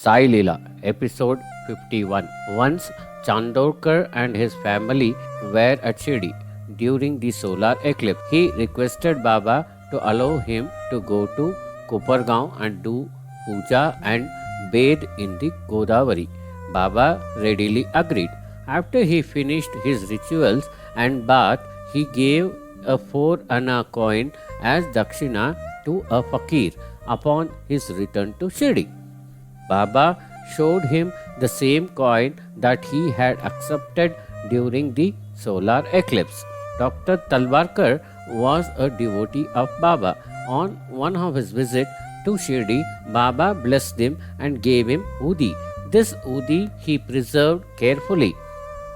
Sai Leela, episode 51. Once Chandorkar and his family were at Shirdi during the solar eclipse. He requested Baba to allow him to go to Kopargaon and do puja and bathe in the Godavari. Baba readily agreed. After he finished his rituals and bath, he gave a 4 anna coin as dakshina to a fakir upon his return to Shirdi. Baba showed him the same coin that he had accepted during the solar eclipse. Dr. Talwarkar was a devotee of Baba. On one of his visits to Shirdi, Baba blessed him and gave him Udi. This Udi he preserved carefully.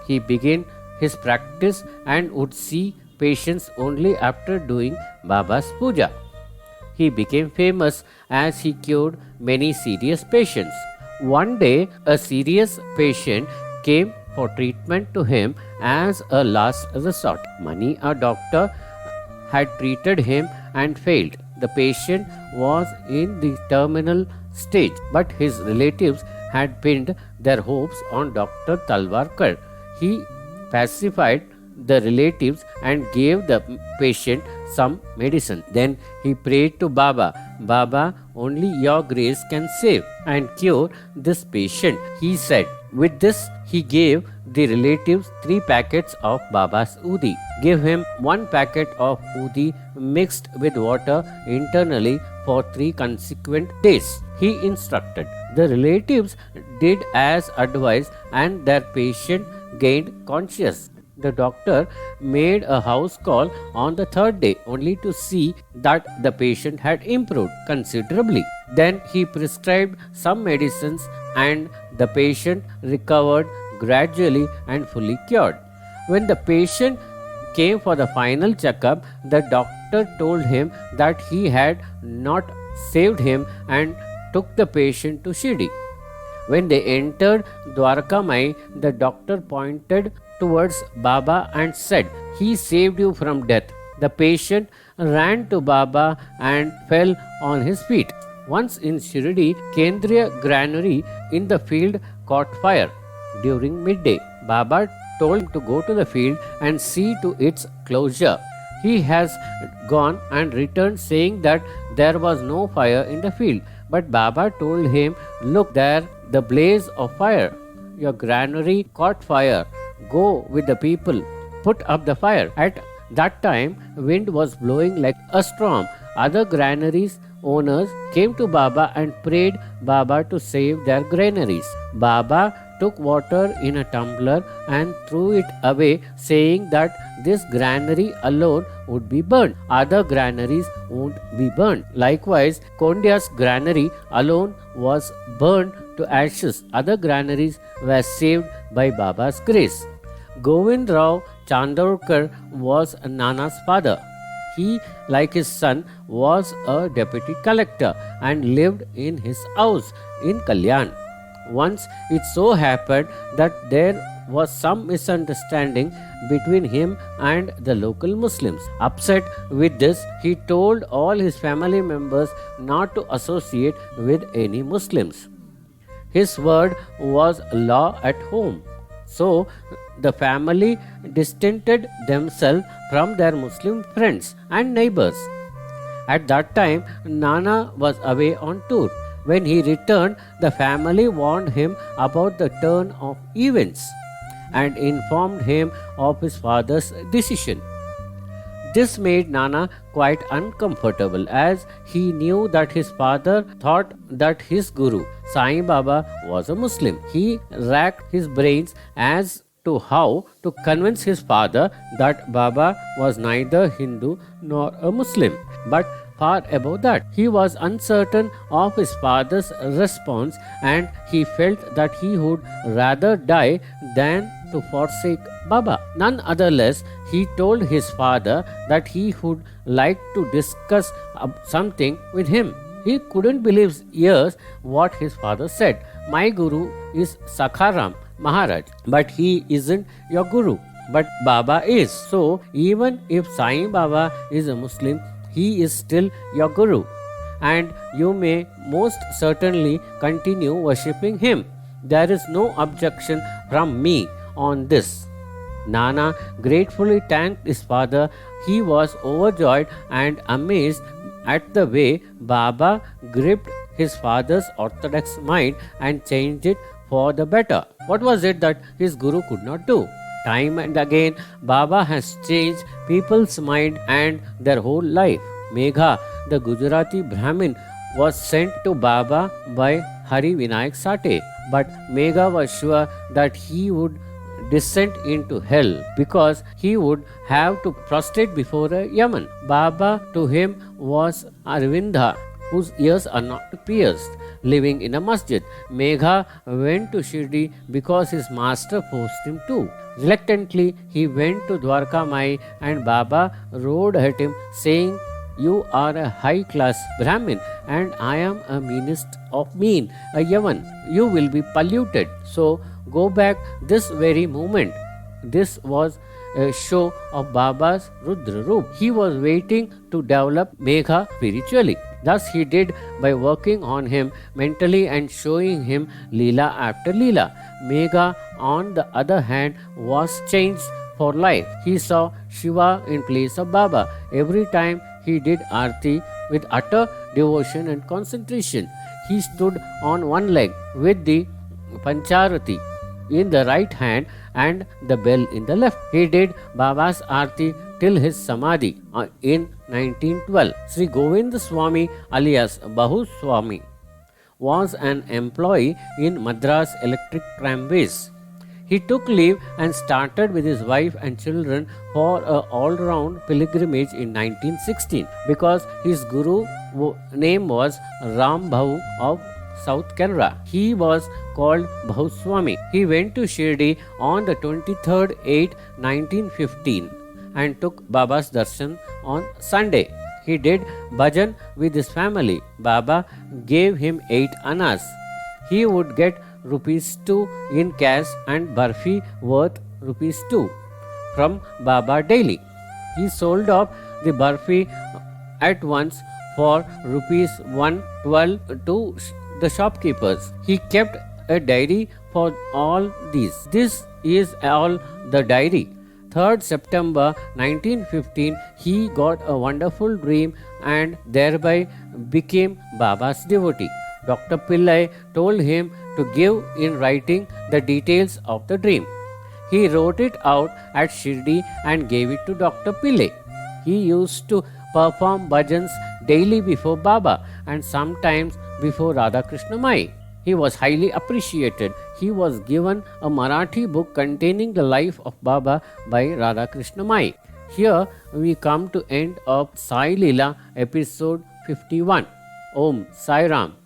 He began his practice and would see patients only after doing Baba's puja. He became famous as he cured many serious patients. One day, a serious patient came for treatment to him as a last resort. Many a doctor had treated him and failed. The patient was in the terminal stage, but his relatives had pinned their hopes on Dr. Talwarkar. He pacified the relatives and gave the patient some medicine. Then he prayed to Baba, Baba, only your grace can save and cure this patient, he said. With this, he gave the relatives 3 packets of Baba's Udi. Give him 1 packet of Udi mixed with water internally for 3 consequent days. He instructed. The relatives did as advised and their patient gained consciousness. The doctor made a house call on the 3rd day only to see that the patient had improved considerably. Then he prescribed some medicines and the patient recovered gradually and fully cured. When the patient came for the final checkup, the doctor told him that he had not saved him and took the patient to Shirdi. When they entered Dwarkamai, the doctor pointed towards Baba and said, he saved you from death. The patient ran to Baba and fell on his feet. Once in Shirdi, Kendriya granary in the field caught fire. During midday, Baba told him to go to the field and see to its closure. He has gone and returned saying that there was no fire in the field. But Baba told him, look there, the blaze of fire. Your granary caught fire. Go with the people, put up the fire. At that time, wind was blowing like a storm. Other granaries owners came to Baba and prayed Baba to save their granaries. Baba took water in a tumbler and threw it away, saying that this granary alone would be burned. Other granaries won't be burned. Likewise, Kondya's granary alone was burned to ashes. Other granaries were saved by Baba's grace. Govind Rao Chandorkar was Nana's father. He, like his son, was a deputy collector and lived in his house in Kalyan. Once it so happened that there was some misunderstanding between him and the local Muslims. Upset with this, he told all his family members not to associate with any Muslims. His word was law at home. So, the family distanced themselves from their Muslim friends and neighbors. At that time, Nana was away on tour. When he returned, the family warned him about the turn of events and informed him of his father's decision. This made Nana quite uncomfortable as he knew that his father thought that his guru, Sai Baba, was a Muslim. He racked his brains as to how to convince his father that Baba was neither Hindu nor a Muslim. But far above that, he was uncertain of his father's response and he felt that he would rather die than to forsake Baba. None other less, he told his father that he would like to discuss something with him. He couldn't believe his ears what his father said. My guru is Sakharam Maharaj, but he isn't your guru. But Baba is. So even if Sai Baba is a Muslim, he is still your guru. and you may most certainly continue worshipping him. There is no objection from me on this." Nana gratefully thanked his father. He was overjoyed and amazed at the way Baba gripped his father's orthodox mind and changed it for the better. What was it that his guru could not do? Time and again, Baba has changed people's mind and their whole life. Megha, the Gujarati Brahmin, was sent to Baba by Hari Vinayak Sate, but Megha was sure that he would descend into hell because he would have to prostrate before a Yaman. Baba to him was Arvinda, whose ears are not pierced, living in a masjid. Megha went to Shirdi because his master forced him to. Reluctantly, he went to Dwarka Mai and Baba rode at him, saying, "You are a high-class Brahmin and I am a meanest of mean, a Yavan. You will be polluted. So go back this very moment." This was a show of Baba's Rudra Roop. He was waiting to develop Megha spiritually. Thus he did by working on him mentally and showing him Leela after Leela. Megha, on the other hand, was changed for life. He saw Shiva in place of Baba. Every time he did Aarti with utter devotion and concentration. He stood on one leg with the Pancharati in the right hand and the bell in the left. He did Baba's Aarti till his Samadhi in 1912. Sri Govind Swami alias Bahu Swami was an employee in Madras Electric Tramways. He took leave and started with his wife and children for an all-round pilgrimage in 1916 because his guru name was Ram Bahu of South Canara. He was called Bahuswami. He went to Shirdi on the 23rd 8, 1915 and took Baba's darshan on Sunday. He did bhajan with his family. Baba gave him 8 annas. He would get ₹2 in cash and barfi worth ₹2 from Baba daily. He sold off the barfi at once for ₹112 to the shopkeepers. He kept a diary for all these. This is all the diary. 3rd September 1915, he got a wonderful dream and thereby became Baba's devotee. Dr. Pillai told him to give in writing the details of the dream. He wrote it out at Shirdi and gave it to Dr. Pillai. He used to perform bhajans daily before Baba and sometimes before Radha Krishna Mai. He was highly appreciated. He was given a Marathi book containing the life of Baba by Radha Krishna Mai. Here we come to end of Sai Leela episode 51. Om Sai Ram.